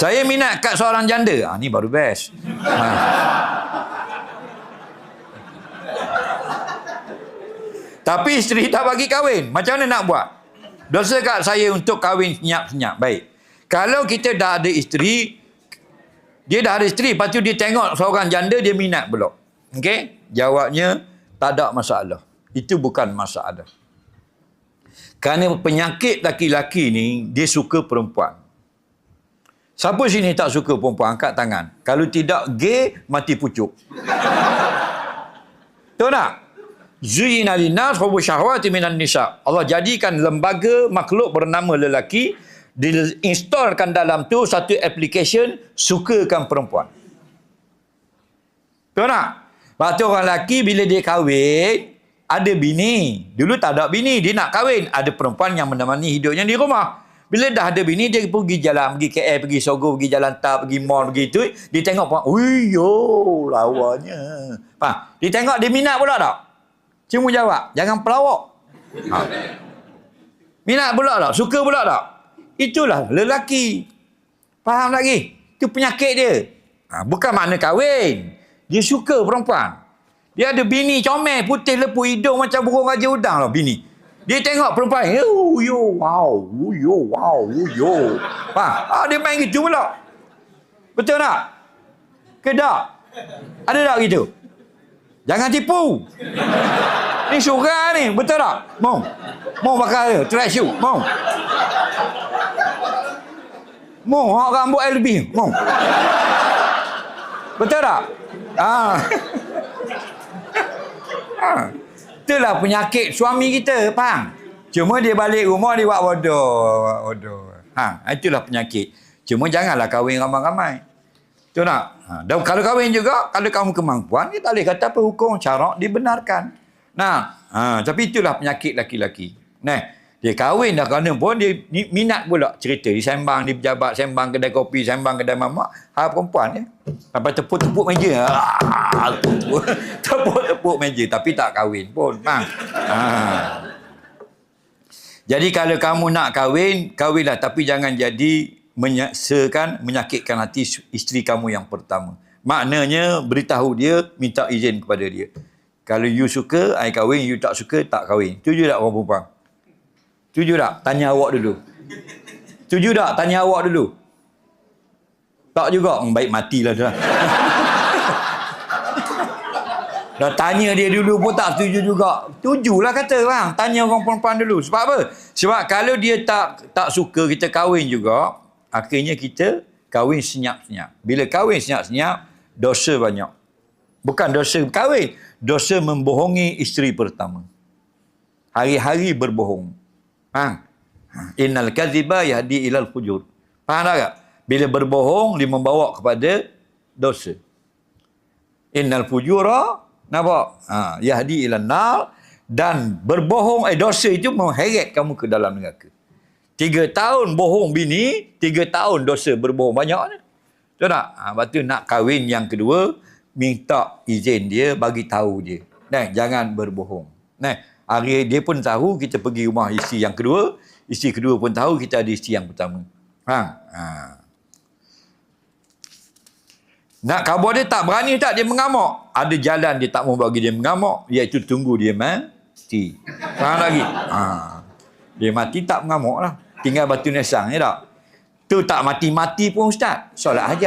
Saya minat kat seorang janda. Ni baru best. Tapi isteri tak bagi kahwin. Macam mana nak buat? Dosa kat saya untuk kahwin senyap-senyap. Baik. Kalau kita dah ada isteri, dia dah ada isteri, lepas tu dia tengok seorang janda, dia minat pula. Okey? Jawabnya, tak ada masalah. Itu bukan masalah. Kerana penyakit laki-laki ni, dia suka perempuan. Siapa sini tak suka perempuan? Angkat tangan. Kalau tidak gay, mati pucuk. Tahu tak? Zuyyina linnas hubbu syahwati minan nisa. Allah jadikan lembaga makhluk bernama lelaki, diinstalkan dalam tu satu application sukakan perempuan. Tahu tak? Waktu orang lelaki bila dia kahwin, ada bini. Dulu tak ada bini, dia nak kahwin. Ada perempuan yang menemani hidupnya di rumah. Bila dah ada bini, dia pergi jalan, pergi KL, pergi Sogo, pergi Jalan Tak, pergi mall, pergi tu. Dia tengok perempuan, ui yo, lawanya. Faham? Dia tengok, dia minat pula tak? Cuma jawab, jangan pelawak. Minat pula tak? Suka pula tak? Itulah lelaki. Faham lagi? Itu penyakit dia. Bukan makna kahwin. Dia suka perempuan. Dia ada bini comel, putih lepu, hidung macam burung raja udang lah bini. Dia tengok perempuan, yo, wow, yo, wow, yo. Faham? Dia main gitu pula. Betul tak? Ke tak? Ada tak gitu? Jangan tipu. Ni syurga ni, betul tak? Mau pakai track shoe, mau. Hak rambut LB, mau. Betul tak? Itulah penyakit suami kita, faham? Cuma dia balik rumah dia buat bodoh. Itulah penyakit. Cuma janganlah kahwin ramai-ramai. Betul tak? Dan kalau kahwin juga, kalau kamu kemampuan, dia tak boleh kata apa hukum syarak dibenarkan. Tapi itulah penyakit laki-laki. Dia kahwin dah kerana pun dia minat pula cerita. Dia sembang di pejabat, sembang kedai kopi, sembang kedai mamak. Perempuan ya. Sampai tepuk-tepuk meja. Tepuk-tepuk meja. Tapi tak kahwin pun. Jadi kalau kamu nak kahwin, kahwinlah. Tapi jangan jadi menyakitkan hati isteri kamu yang pertama. Maknanya beritahu dia, minta izin kepada dia. Kalau you suka, I kahwin. You tak suka, tak kahwin. Setuju tak orang perempuan? Setuju tak? Tanya awak dulu. Setuju tak? Tanya awak dulu. Tak juga. Baik matilah dah. Dah tanya dia dulu pun tak setuju juga. Setujulah kata bang. Tanya orang perempuan dulu. Sebab apa? Sebab kalau dia tak suka kita kahwin juga, akhirnya kita kahwin senyap-senyap. Bila kahwin senyap-senyap, dosa banyak. Bukan dosa kahwin. Dosa membohongi isteri pertama. Hari-hari berbohong. Innal kadhiba yahdi ilal fujur. Faham tak? Bila berbohong, dia membawa kepada dosa. Innal fujura, nampak? Yahdi ilal nar. Dan berbohong, dosa itu mengheret kamu ke dalam neraka. 3 tahun bohong bini, 3 tahun dosa berbohong banyak ni. Betul tak? Lepas tu nak kahwin yang kedua, minta izin dia, bagi tahu dia. Jangan berbohong. Hari dia pun tahu kita pergi rumah isteri yang kedua, isteri kedua pun tahu kita ada isteri yang pertama. Nak khabar dia tak berani tak dia mengamuk. Ada jalan dia tak mau bagi dia mengamuk, iaitu tunggu dia mati. Faham lagi? Dia mati tak mengamuk lah. Tinggal batu nesang, ya tak? Tu tak mati-mati pun ustaz. Solat hajat.